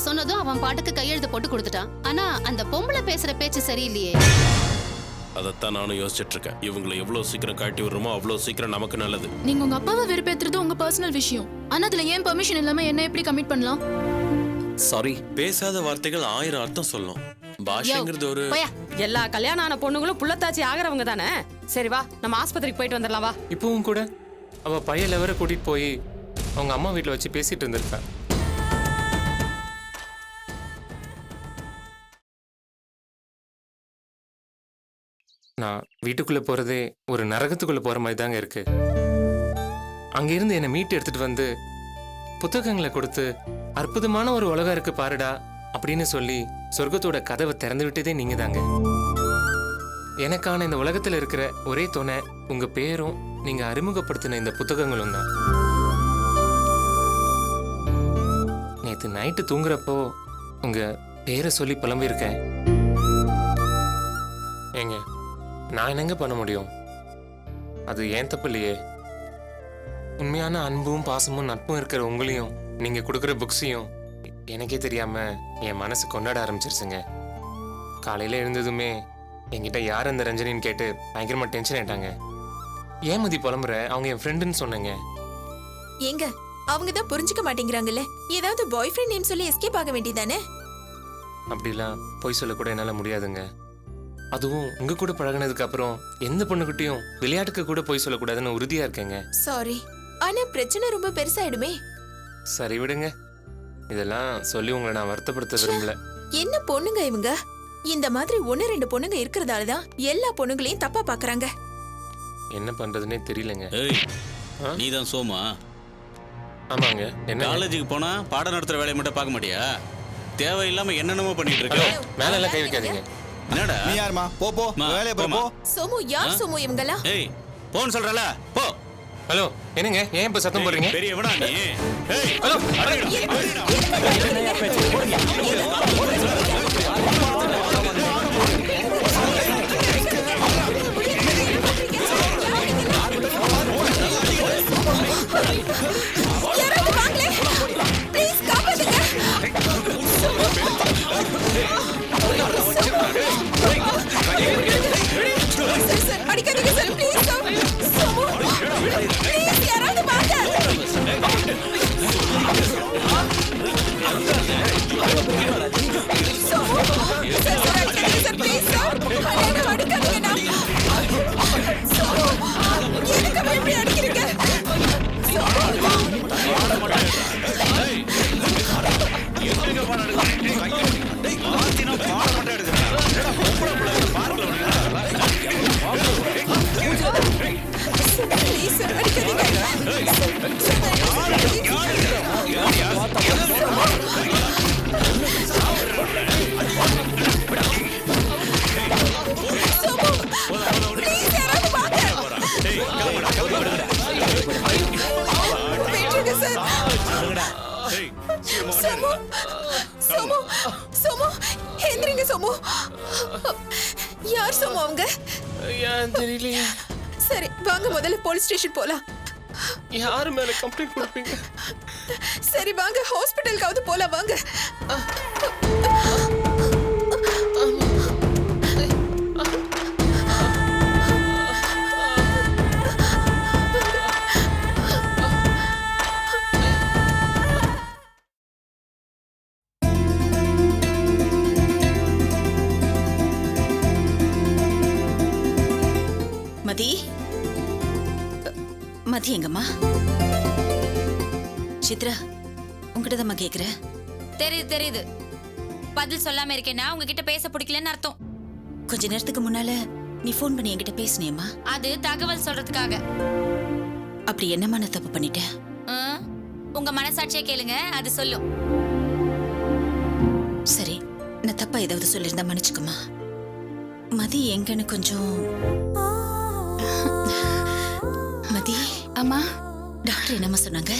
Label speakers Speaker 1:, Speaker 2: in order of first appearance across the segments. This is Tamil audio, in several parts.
Speaker 1: சொன்னதும் அவன் பாட்டுக்கு கையெழுத்து போட்டு கொடுத்துட்டான். ஆனா அந்த பொம்பளை பேசுற பேச்சு சரியில்லையே.
Speaker 2: அதைத்தான் நானும் யோசிச்சுட்டு இருக்கேன். இவங்களை எவ்வளவு சீக்கிரம் காட்டி விடுறோமோ அவ்வளவு சீக்கிரம் நமக்கு நல்லது.
Speaker 3: நீங்க உங்க அப்பாவை வெறுப்பேத்துறது உங்க பர்சனல் விஷயம். ஆனா அதுல ஏன் பெர்மிஷன் இல்லாம என்ன எப்படி கமிட் பண்ணலாம்?
Speaker 4: சாரி.
Speaker 2: பேசாத வார்த்தைகள் 1000 அர்த்தம் சொல்லும். பாஷைங்கிறது ஒரு
Speaker 5: எல்லா கல்யாணம் ஆன பொண்ணுங்களும் புள்ளத்தாச்சி ஆகிறவங்க தானே. சரி வா, நம்ம ஆஸ்பத்திரிக்கு போயிட்டு வந்துடலாம் வா.
Speaker 6: இப்பவும் கூட அவ பையன் லவரை கூட்டிட்டு போய் அவங்க அம்மா வீட்டில் வச்சு பேசிட்டு இருந்திருப்பேன். நான் வீட்டுக்குள்ள போறதே ஒரு நரகத்துக்குள்ள போற மாதிரி தாங்க இருக்கு. அங்கிருந்து என்னை மீட்டு எடுத்துட்டு வந்து புத்தகங்களை கொடுத்து அற்புதமான ஒரு உலகம் இருக்கு பாருடா அப்படின்னு சொல்லி சொர்க்கத்தோட கதவை திறந்து விட்டதே நீங்க தாங்க. எனக்கான இந்த உலகத்துல இருக்கிற ஒரே துணை உங்க பேரும் நீங்க அறிமுகப்படுத்தின இந்த புத்தகங்களும் தான். நேற்று நைட்டு தூங்குறப்போ உங்க பேரை சொல்லி புலம்பியிருக்கேன். ஏங்க நான் என்னங்க பண்ண முடியும்? அது ஏன் தப்பு இல்லையே. உண்மையான அன்பும் பாசமும் நட்பும் இருக்கிற உங்களையும் நீங்க கொடுக்குற புக்ஸையும் எனக்கே தெரியாம என் மனசு கொண்டாட ஆரம்பிச்சிருச்சுங்க. காலையில எழுந்ததுமே என்கிட்ட யார் அந்த ரஞ்சனின்னு கேட்டு பயங்கரமா டென்ஷன் ஆயிட்டாங்க. ஏன் மதி புலம்புற, அவங்க என் ஃப்ரெண்டுன்னு சொன்னேங்க.
Speaker 7: ஏங்க அவங்க தான் புரிஞ்சுக்க மாட்டேங்கிறாங்கல்ல. ஏதாவது பாய் ஃப்ரெண்ட் நேம் சொல்லி எஸ்கேப் ஆக வேண்டியதானே?
Speaker 6: அப்படிலாம் பொய் சொல்ல கூட என்னால முடியாதுங்க. அதுவும் உங்க கூட பழகினதுக்கு அப்புறம் எந்த பொண்ணுகிட்டையும் விளையாட்டுக்கு கூட பொய் சொல்லக்கூடாதுன்னு உறுதியா இருக்கேங்க.
Speaker 7: சாரி, ஆனா பிரச்சனை ரொம்ப பெருசாயிடுமே.
Speaker 6: சரி விடுங்க, இதெல்லாம் சொல்லி உங்களை நான் வருத்தப்படுத்த விரும்பல.
Speaker 7: என்ன பொண்ணுங்க இவங்க? இந்த மாதிரி 1-2 பொண்ணுங்க இருக்கிறதாலதான் எல்லா பொண்ணுங்களையும் தப்பா பாக்குறாங்க.
Speaker 6: என்ன பண்றதுன்னே தெரியலங்க.
Speaker 4: நீதான் சோமா?
Speaker 6: ஆமாங்க. என்ன
Speaker 4: காலேஜுக்கு போனா பாடம் நடத்துற வேலையை மட்டும் பார்க்க மாட்டியா? தேவையில்லாம என்னென்னமோ பண்ணிட்டு இருக்க.
Speaker 6: மேல எல்லாம் கை வைக்காதீங்க.
Speaker 4: என்னடா
Speaker 8: நீ யாருமா? போ போ, வேலைய போ.
Speaker 7: சோமு யார்? சோமு இவங்களா?
Speaker 4: ஏய் போன் சொல்றல போ.
Speaker 6: ஹலோ என்னங்க, ஏன் இப்ப சத்தம் போடுறீங்க?
Speaker 4: பெரியவனா நீ? ஏய்
Speaker 6: ஹலோ
Speaker 7: அடிக்காதீங்க சார், ப்ளீஸ் சோமு, ப்ளீஸ் யாராவது வாங்க. சோமு சார், அடிக்காதீங்க சார், ப்ளீஸ் சார், அடிக்காதீங்க. சோமு எதுக்கு இப்படி அடிக்கிறீங்க? ப்ளீஸ் சார், அடிக்காதீங்க. சோமு, சோமு எந்திரிங்க சோமு. யார் சோமு அவங்க?
Speaker 6: தெரியலையே.
Speaker 7: சரி வாங்க, முதல்ல போலீஸ் ஸ்டேஷன் போலாம்.
Speaker 6: யாரு மேல கம்ப்ளைண்ட் கொடுப்பீங்க?
Speaker 7: சரி வாங்க, ஹாஸ்பிட்டலுக்காவது போலாம் வாங்க.
Speaker 9: மதி, மதி எங்கம்மா? சித்ரா உங்ககிட்ட தான் கேக்குறேன்.
Speaker 10: தெரியுது. பதில் சொல்லாம இருக்கேன்னா உங்ககிட்ட பேச பிடிக்கலன்னு அர்த்தம்.
Speaker 9: கொஞ்ச நேரத்துக்கு முன்னால நீ ஃபோன் பண்ணி என்கிட்ட பேசினியம்மா.
Speaker 10: அது தகவல் சொல்றதுக்காக.
Speaker 9: அப்படி என்னம்மா நான் தப்பு பண்ணிட்டேன்?
Speaker 10: உங்க மனசாட்சியே கேளுங்க, அது சொல்லும்.
Speaker 9: சரி, நான் தப்பா ஏதாவது சொல்லியிருந்தா மன்னிச்சுக்குமா. மதி எங்கன்னு கொஞ்சம். மதி
Speaker 3: அம்மா,
Speaker 9: டாக்டர் என்னம்மா சொன்னாங்க?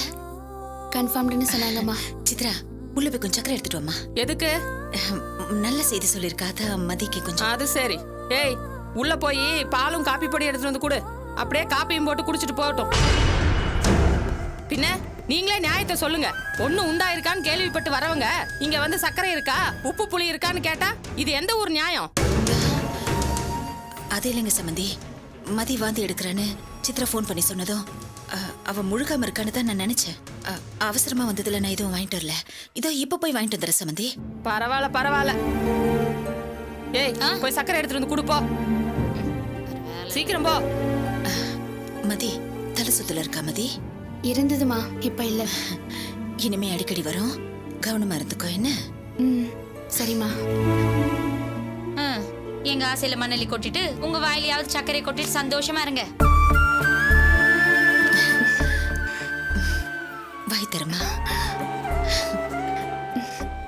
Speaker 3: கன்ஃபார்ம்டுன்னு சொன்னாங்கம்மா.
Speaker 9: சித்ரா உள்ள போய் கொஞ்சம் சக்கரை எடுத்துட்டு வாமா.
Speaker 5: எதுக்கு?
Speaker 9: நல்ல செய்தி சொல்லிருக்கா, அதான் மதிக்கு கொஞ்சம்.
Speaker 5: அது சரி. ஏய் உள்ள போய் பாலும் காப்பி பொடி எடுத்துட்டு வந்து கொடு. அப்படியே காப்பியும் போட்டு குடிச்சிட்டு போகட்டும். பின்ன நீங்களே நியாயத்தை சொல்லுங்க. பொண்ணு உண்டா இருக்கான்னு கேள்விப்பட்டு வரவங்க இங்க வந்து சர்க்கரை இருக்கா, உப்பு புளி இருக்கான்னு கேட்டா இது எந்த ஒரு நியாயம்?
Speaker 9: அது இல்லைங்க சம்மந்தி, மதி வாந்தி எடுக்கிறேன்னு சித்ரா ஃபோன் பண்ணி சொன்னதும் அவ முழுகாம இருக்கான்னு தான் நான் நினைச்சேன். அவசரமா வந்ததுல நான் எதுவும் வாங்கிட்டு வரல. இதோ இப்ப போய் வாங்கிட்டு வந்துடுறேன் சம்மந்தி.
Speaker 5: பரவாயில்ல பரவாயில்ல. ஏய் போய் சர்க்கரை எடுத்துட்டு வந்து கொடுப்போ, சீக்கிரம் போ.
Speaker 9: மதி தலை சுத்தல இருக்கா மதி?
Speaker 3: இருந்ததுமா, இப்ப இல்ல.
Speaker 9: இனிமே அடிக்கடி வரும், கவனமா இருந்துக்கோ என்ன?
Speaker 3: சரிம்மா.
Speaker 10: எங்க ஆசையில மண்ணலி கொட்டிட்டு உங்க வாயிலையாவது சர்க்கரை கொட்டிட்டு சந்தோஷமா இருங்க.
Speaker 9: வாய் தரமா.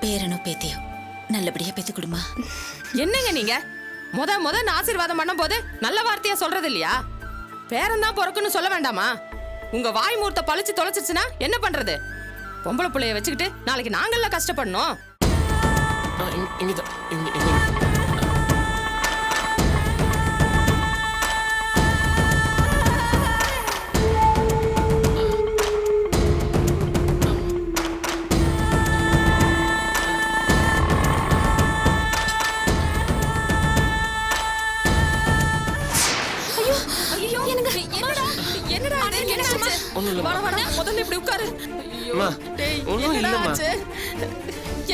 Speaker 9: பேரனோ பேத்தியோ நல்லபடியா பேத்து கொடுமா.
Speaker 5: என்னங்க நீங்க முத ஆசீர்வாதம் பண்ணும் போது நல்ல வார்த்தையா சொல்றது இல்லையா? பேரன் தான் பிறக்குன்னு சொல்ல வேண்டாமா? உங்க வாய் மூர்த்த பழிச்சு தொலைச்சிருச்சுன்னா என்ன பண்றது? பொம்பளை பிள்ளைய வச்சுக்கிட்டு நாளைக்கு நாங்கள்ல கஷ்டப்படணும். முதல்ல இப்படி உட்காரு.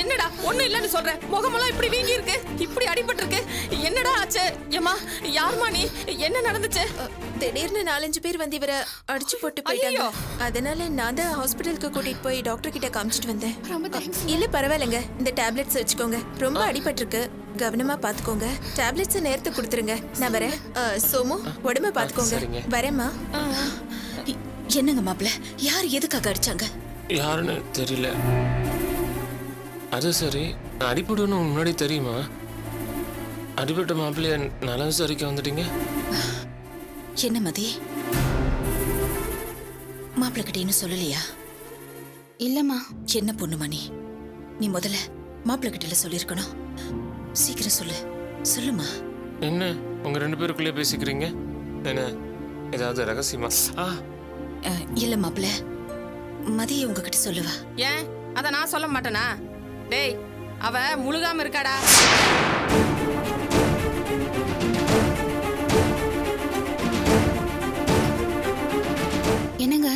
Speaker 5: என்னடா ஒண்ணும் இல்லன்னு சொல்ற, முகமெல்லாம் இப்படி வீங்கி இருக்கு, இப்படி அடிபட்டு இருக்கு, என்னடா ஆச்சு? ஏமா யாருமா நீ? என்ன நடந்துச்சு?
Speaker 7: திடீர்னு 4-5 பேர் வந்து இவரை அடிச்சு போட்டு போயிட்டாங்க. அதனால நான் தான் ஹாஸ்பிட்டலுக்கு கூட்டிட்டு போய் டாக்டர் கிட்ட காமிச்சிட்டு வந்தேன். இல்ல பரவாயில்லைங்க, இந்த டேப்லெட்ஸ் வச்சுக்கோங்க. ரொம்ப அடிபட்டிருக்கு, கவனமா பாத்துக்கோங்க. டேப்லெட்ஸ் நேரத்துக்கு கொடுத்துருங்க. நான் வரேன். சோமு உடம்ப பாத்துக்கோங்க. வரேம்மா.
Speaker 9: என்னங்க மாப்பிள்ள, யார் எதுக்காக அடிச்சாங்க?
Speaker 6: யாருன்னு தெரியல. அது சரி, அடிபடுன்னு முன்னாடி தெரியுமா? அடிபட்ட மாப்பிள்ளைய நலம் விசாரிக்க வந்துட்டீங்க.
Speaker 9: என்ன மதி, மாப்பிள்ள கிட்ட இன்னும் சொல்லலையா?
Speaker 3: இல்லம்மா.
Speaker 9: என்ன பொண்ணுமா நீ? நீ முதல்ல மாப்பிள்ள கிட்ட சொல்லிருக்கணும். சீக்கிரம் சொல்லு, சொல்லுமா.
Speaker 6: என்ன உங்க 2 பேருக்குள்ளே பேசிக்கிறீங்க? என்ன ஏதாவது ரகசியமா?
Speaker 9: இல்ல மாப்பிள்ள, மதிய உங்ககிட்ட சொல்லுவா.
Speaker 5: ஏன் அத நான் சொல்ல மாட்டேனா? டேய் அவ முழுகாம இருக்காடா.
Speaker 3: என்னங்க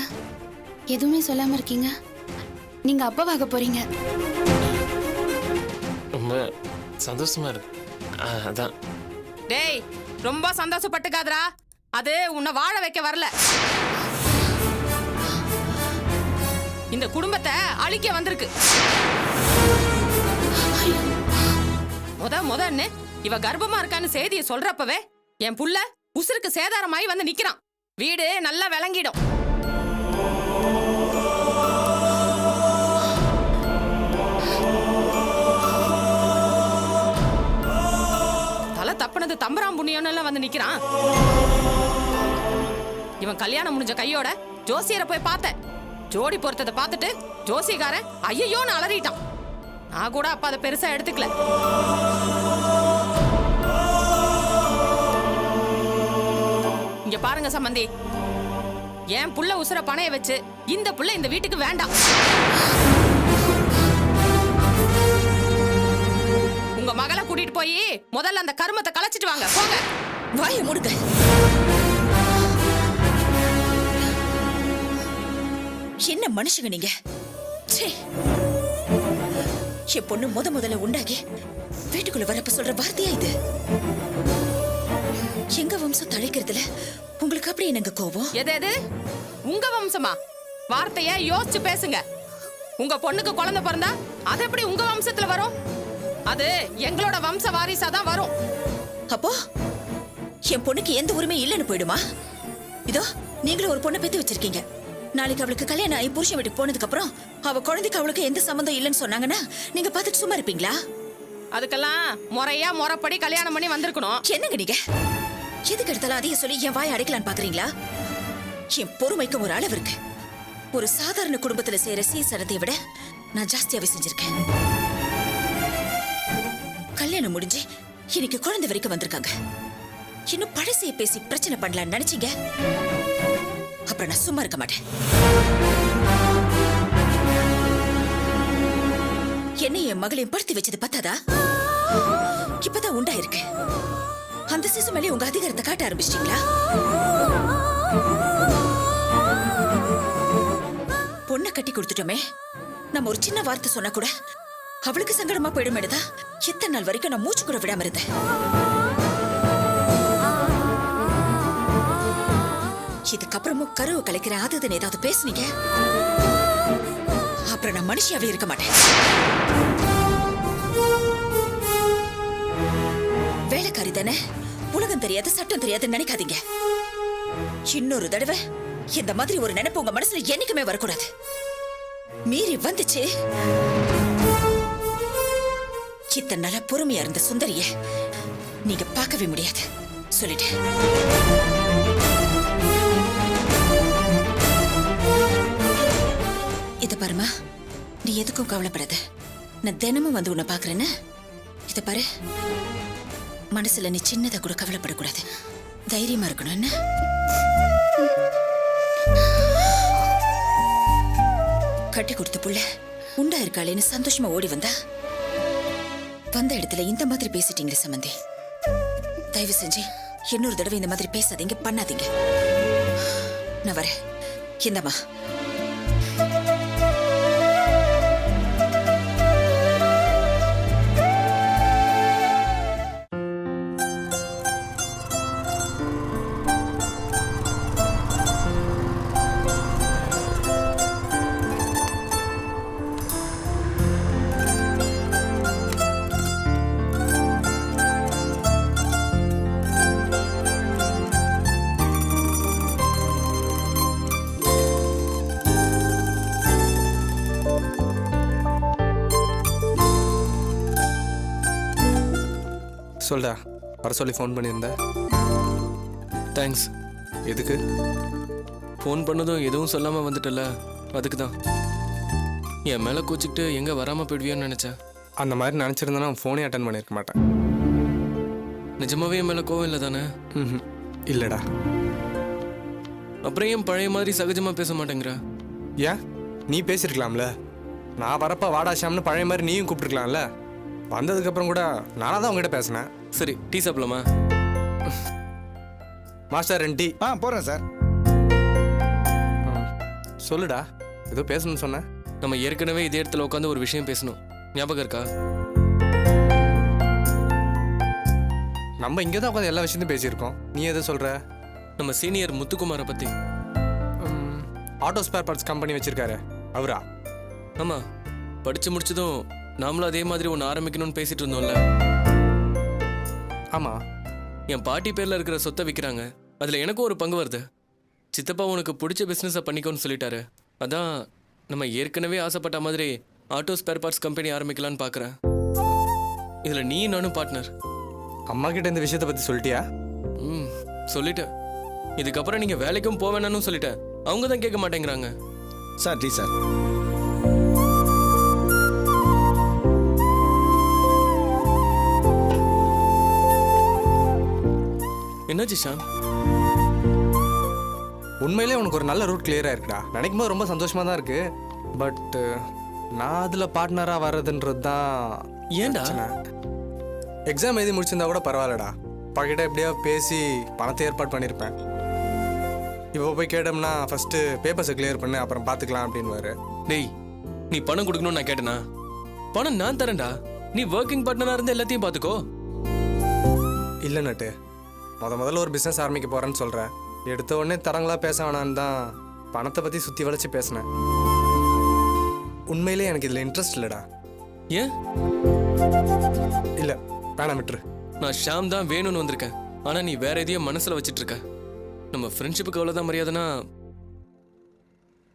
Speaker 3: எதுவுமே சொல்லாம இருக்கீங்க? நீங்க அப்பாவாக போறீங்க.
Speaker 6: ரொம்ப சந்தோஷமா இருக்கு. அதான்.
Speaker 5: டேய் ரொம்ப சந்தோஷப்பட்டுக்காதடா, அது உன்னை வாழ வைக்க வரல, இந்த குடும்பத்தை அழிக்க வந்திருக்கு. முதன்னு இவ கர்ப்பமா இருக்கான்னு செய்தியை சொல்றப்பவே என் புள்ள உசுருக்கு சேதாரமாயி வந்து நிக்கிறான். வீடு நல்லா விளங்கிடும். தலை தப்புனது தம்பராம் புண்ணியம்னு வந்து நிக்கிறான். இவன் கல்யாணம் முடிஞ்ச கையோட ஜோசியரை போய் பார்த்தேன். ஜோடி பொறுத்ததை பார்த்துட்டு ஜோசியக்காரன் ஐயோன்னு அலறிட்டான். நான் கூட அப்ப அதை பெருசா எடுத்துக்கல. இங்க பாருங்க சம்பந்தி, என் புள்ள உசுர பணைய வச்சு இந்த புள்ள இந்த வீட்டுக்கு வேண்டாம். உங்க மகளை கூட்டிட்டு போய் முதல்ல அந்த கருமத்தை கலைச்சிட்டு வாங்க. போங்க.
Speaker 9: வாயை மூடுங்க. என்ன மனுஷங்க நீங்க? என் பொண்ணு முதல்ல உண்டாகி வீட்டுக்குள்ள வரப்ப சொல்ற வார்த்தையா இது? எங்க வம்சம் தழைக்கிறதுல உங்களுக்கு அப்படி என்னங்க கோபம்?
Speaker 5: எது உங்க வம்சமா? வார்த்தைய யோசிச்சு பேசுங்க. உங்க பொண்ணுக்கு குழந்தை பிறந்தா அது எப்படி உங்க வம்சத்துல வரும்? அது எங்களோட வம்ச வாரிசா தான் வரும்.
Speaker 9: அப்போ என் பொண்ணுக்கு எந்த உரிமை இல்லைன்னு போயிடுமா? இதோ நீங்களும் ஒரு பொண்ணை பெத்து வச்சிருக்கீங்க. நாளைக்கு அவளுக்கு கல்யாணம் ஆகி புருஷன் வீட்டுக்கு போனதுக்கு அப்புறம் அவ குழந்தைக்கு அவளுக்கு எந்த சம்பந்தம் இல்லைன்னு சொன்னாங்கன்னா நீங்க பார்த்துட்டு சும்மா இருப்பீங்களா?
Speaker 5: அதுக்கெல்லாம் முறையா முறைப்படி கல்யாணம் பண்ணி வந்திருக்கணும்.
Speaker 9: என்னங்க நீங்க எதுக்கு எடுத்தாலும் அதையும் சொல்லி என் வாயை அடைக்கலான்னு பாக்குறீங்களா? என் பொறுமைக்கு ஒரு அளவு இருக்கு. ஒரு சாதாரண குடும்பத்துல செய்யற சீசனத்தை விட நான் ஜாஸ்தியாவே செஞ்சிருக்கேன். கல்யாணம் முடிஞ்சு இன்னைக்கு குழந்தை வரைக்கும் வந்திருக்காங்க. இன்னும் பழசையை பேசி பிரச்சனை பண்ணலான்னு நினைச்சீங்க, அப்புறம் நான் சும்மா இருக்க மாட்டேன். என்ன என் மகளையும் படுத்தி வச்சது பத்தாதா? இப்பதான் உண்டாயிருக்கு. அந்த சிசு மேலே உங்க அதிகாரத்தை காட்ட ஆரம்பிச்சிட்டீங்களா? பொண்ணை கட்டி கொடுத்துட்டோமே, நம்ம ஒரு சின்ன வார்த்தை சொன்னா கூட அவளுக்கு சங்கடமா போயிடுமேடுதா இத்தனை நாள் வரைக்கும் நான் மூச்சு கூட விடாம இருந்தேன். இதுக்கப்புறமும் கருவு கலைக்கிறேன் அதுன்னு ஏதாவது பேசுனீங்க, அப்புறம் நான் மனுஷியாவே இருக்க மாட்டேன். வேலைக்காரி தானே, உலகம் தெரியாது சட்டம் தெரியாதுன்னு நினைக்காதீங்க. இன்னொரு தடவை இந்த மாதிரி ஒரு நினைப்பு உங்க மனசுல என்னைக்குமே வரக்கூடாது. மீறி வந்துச்சு, இத்தனை நாளா பொறுமையா இருந்த சுந்தரிய நீங்க பார்க்கவே முடியாது சொல்லிட்டேன். இத பாருமா, நீ எதுக்கும் கவலைப்படாத. நான் தினமும் வந்து உன்னை பாக்குறேன்னு. இத பாரு, மனசுல நீ சின்னதா கூட கவலைப்படக்கூடாது. தைரியமா இருக்கணும் என்ன? கட்டி கொடுத்த புள்ள உண்டா இருக்காளேன்னு சந்தோஷமா ஓடி வந்த இடத்துல இந்த மாதிரி பேசிட்டீங்களே சம்பந்தி. தயவு செஞ்சு இன்னொரு தடவை இந்த மாதிரி பேசாதீங்க, பண்ணாதீங்க. நான் வரேன். இந்தம்மா.
Speaker 11: சொல்டா, வர சொல்லி ஃபோன் பண்ணியிருந்தேன்.
Speaker 6: தேங்க்ஸ்.
Speaker 11: எதுக்கு?
Speaker 6: ஃபோன் பண்ணதும் எதுவும் சொல்லாமல் வந்துட்டல, அதுக்கு தான். என் மேலே கோச்சிக்கிட்டு எங்கே வராமல் போயிடுவியோன்னு நினச்சேன்.
Speaker 11: அந்த மாதிரி நினச்சிருந்தேன்னா ஃபோனே அட்டன் பண்ணியிருக்க மாட்டேன்.
Speaker 6: நிஜமாவே என் மேலே கோவம் இல்லை தானே?
Speaker 11: ம், இல்லைடா.
Speaker 6: அப்புறம் ஏன் பழைய மாதிரி சகஜமாக பேச மாட்டேங்கிற?
Speaker 11: ஏன், நீ பேசியிருக்கலாம்ல. நான் வரப்ப வாடாஷாம்னு பழைய மாதிரி நீயும் கூப்பிட்டுருக்கலாம்ல. வந்ததுக்கப்புறம் கூட நானாக தான் உங்ககிட்ட பேசினேன்.
Speaker 6: சரி, டீ சாப்பிடலாமா?
Speaker 11: Master 2 tea.
Speaker 8: போகிறேன் சார்.
Speaker 11: சொல்லுடா, ஏதோ பேசணும்னு சொன்னேன்.
Speaker 6: நம்ம ஏற்கனவே இதே இடத்துல உட்காந்து ஒரு விஷயம் பேசணும், ஞாபகம் இருக்கா?
Speaker 11: நம்ம இங்கே தான் உட்காந்து எல்லா விஷயத்தையும் பேசியிருக்கோம். நீ எதை சொல்கிற?
Speaker 6: நம்ம சீனியர் முத்துக்குமாரை பற்றி.
Speaker 11: ஆட்டோ ஸ்பேர் பார்ட்ஸ் கம்பெனி வச்சிருக்காரு அவரா?
Speaker 6: ஆமாம், படித்து முடிச்சதும் நாமளும் அதே மாதிரி ஒன்று ஆரம்பிக்கணும்னு பேசிட்டு இருந்தோம்ல.
Speaker 11: ஆமாம்.
Speaker 6: என் பாட்டி பேரில் இருக்கிற சொத்தை விற்கிறாங்க, அதில் எனக்கும் ஒரு பங்கு வருது. சித்தப்பா உனக்கு பிடிச்ச பிஸ்னஸை பண்ணிக்கோன்னு சொல்லிட்டாரு. அதான் நம்ம ஏற்கனவே ஆசைப்பட்ட மாதிரி ஆட்டோ ஸ்பேர் பார்ட்ஸ் கம்பெனி ஆரம்பிக்கலான்னு பார்க்குறேன். இதில் நீ நானும் பார்ட்னர்.
Speaker 11: அம்மா கிட்ட இந்த விஷயத்தை பற்றி சொல்லிட்டியா?
Speaker 6: சொல்லிட்டேன். இதுக்கப்புறம் நீங்கள் வேலைக்கும் போவேணும்னு சொல்லிட்டேன். அவங்க தான் கேட்க மாட்டேங்கிறாங்க.
Speaker 8: Sir tea sir.
Speaker 6: என்னாச்சு ஷாம்?
Speaker 11: உண்மையிலே உனக்கு ஒரு நல்ல ரூட் கிளியராக இருக்குடா. நினைக்கும் போது ரொம்ப சந்தோஷமாக தான் இருக்கு. பட் நான் அதில் பார்ட்னராக வர்றதுன்றது தான்.
Speaker 6: ஏன்டா?
Speaker 11: எக்ஸாம் எழுதி முடிச்சிருந்தா கூட பரவாயில்லடா. பக்கிட்ட எப்படியா பேசி பணத்தை ஏற்பாடு பண்ணியிருப்பேன். இப்போ போய் கேட்டோம்னா ஃபஸ்ட்டு பேப்பர்ஸை கிளியர் பண்ணு, அப்புறம் பார்த்துக்கலாம் அப்படின்னு.
Speaker 6: டேய், நீ பணம் கொடுக்கணும்னு நான் கேட்டேனா? பணம் நான் தரேன்டா. நீ ஒர்க்கிங் பார்ட்னராக இருந்து எல்லாத்தையும் பார்த்துக்கோ.
Speaker 11: இல்லை நட்டு, முதல்ல ஒரு பிஸ்னஸ் ஆரம்பிக்க போகிறேன்னு சொல்கிறேன். எடுத்த உடனே தரங்களா பேச வேணான்னு தான் பணத்தை பற்றி சுற்றி வளைச்சி பேசினேன். உண்மையிலே எனக்கு இதில் இன்ட்ரெஸ்ட் இல்லைடா.
Speaker 6: ஏன்?
Speaker 11: இல்லை, வேணாம் விட்டுரு.
Speaker 6: நான் ஷாம் தான் வேணும்னு வந்திருக்கேன். ஆனால் நீ வேற எதையும் மனசில் வச்சிட்டு இருக்க. நம்ம ஃப்ரெண்ட்ஷிப்புக்கு அவ்வளோதான் மரியாதைனா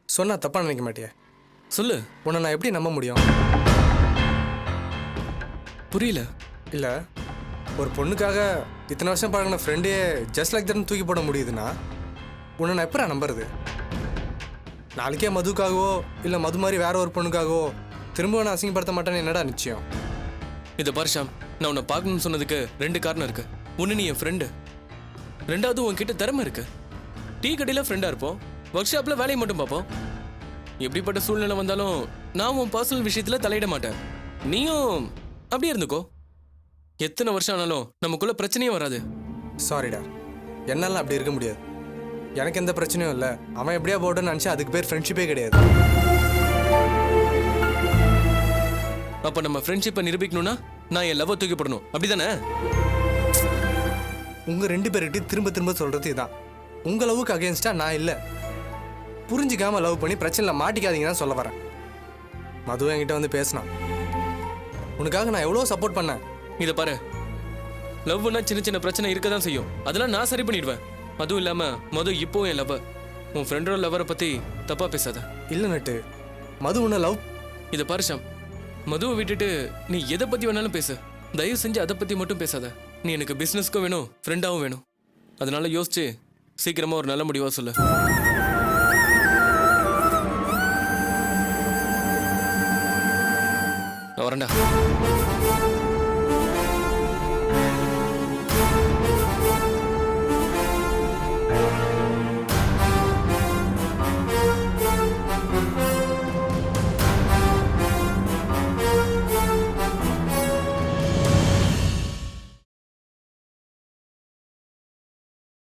Speaker 11: சொன்னா தப்பாக நினைக்க மாட்டியா?
Speaker 6: சொல்லு.
Speaker 11: உன்னை நான் எப்படி நம்ப முடியும்?
Speaker 6: புரியல.
Speaker 11: இல்லை, ஒரு பொண்ணுக்காக இத்தனை வருஷம் பழகின ஃப்ரெண்டே ஜஸ்ட் லைக் தட்னு தூக்கி போட முடியுதுன்னா உன்னை நான் எப்போ நம்புறது? நாளைக்கே மதுக்காகவோ இல்லை மது மாதிரி வேற ஒரு பொண்ணுக்காகவோ திரும்ப நான் அசிங்கப்படுத்த மாட்டேன்னு என்னடா நிச்சயம்?
Speaker 6: இதை பாரு ஷாம், நான் உன்னை பார்க்கணும்னு சொன்னதுக்கு 2 காரணம் இருக்கு. ஒன்று, நீ என் ஃப்ரெண்டு. 2வது, உன்கிட்ட திறமை இருக்கு. டீ கடையில் ஃப்ரெண்டாக இருப்போம், ஒர்க் ஷாப்பில் வேலையை மட்டும் பார்ப்போம். எப்படிப்பட்ட சூழ்நிலை வந்தாலும் நான் உன் பர்சனல் விஷயத்தில் தலையிட மாட்டேன்.
Speaker 12: நீயும் அப்படியே இருந்துக்கோ. எத்தனை வருஷம் ஆனாலும் நமக்குள்ள பிரச்சனையே வராது.
Speaker 11: சாரிடா, என்னால அப்படி இருக்க முடியாது. எனக்கு எந்த பிரச்சனையும் இல்லை. அவன் எப்படியா போட்டோன்னு நினச்சா அதுக்கு பேர் ஃப்ரெண்ட்ஷிப்பே கிடையாது.
Speaker 12: அப்ப நம்ம ஃப்ரெண்ட்ஷிப்பை நிரூபிக்கணும்னா நான் என் லவ்வை தூக்கி போடணும், அப்படிதானே?
Speaker 11: உங்கள் 2 பேர்கிட்டையும் திரும்ப திரும்ப சொல்கிறது இதுதான். உங்கள் லவ்வுக்கு அகேன்ஸ்டா நான் இல்லை. புரிஞ்சிக்காம லவ் பண்ணி பிரச்சனையில் மாட்டிக்காதீங்கன்னு சொல்ல வரேன். மது என்கிட்ட வந்து பேசினான். உனக்காக நான் எவ்வளோ சப்போர்ட் பண்ணேன்.
Speaker 12: இதை பாரு, லவ்னா சின்ன சின்ன பிரச்சனை இருக்க தான் செய்யும். அதெல்லாம் நான் சரி பண்ணிடுவேன். அதுவும் இல்லாம மது இப்போவும் என் லவ்வர். உன் ஃப்ரெண்டோட லவ்வரை பத்தி தப்பா பேசாத.
Speaker 11: இல்லை நட்டு, மது உன்னை லவ்.
Speaker 12: இதை பாரு ஷாம், மதுவை விட்டுட்டு நீ எதை பத்தி வேணாலும் பேசு. தயவு செஞ்சு அதை பத்தி மட்டும் பேசாத. நீ எனக்கு பிசினஸ்க்கும் வேணும், ஃப்ரெண்டாவும் வேணும். அதனால யோசிச்சு சீக்கிரமா ஒரு நல்ல முடிவா சொல்லு. நான் வரேன்டா.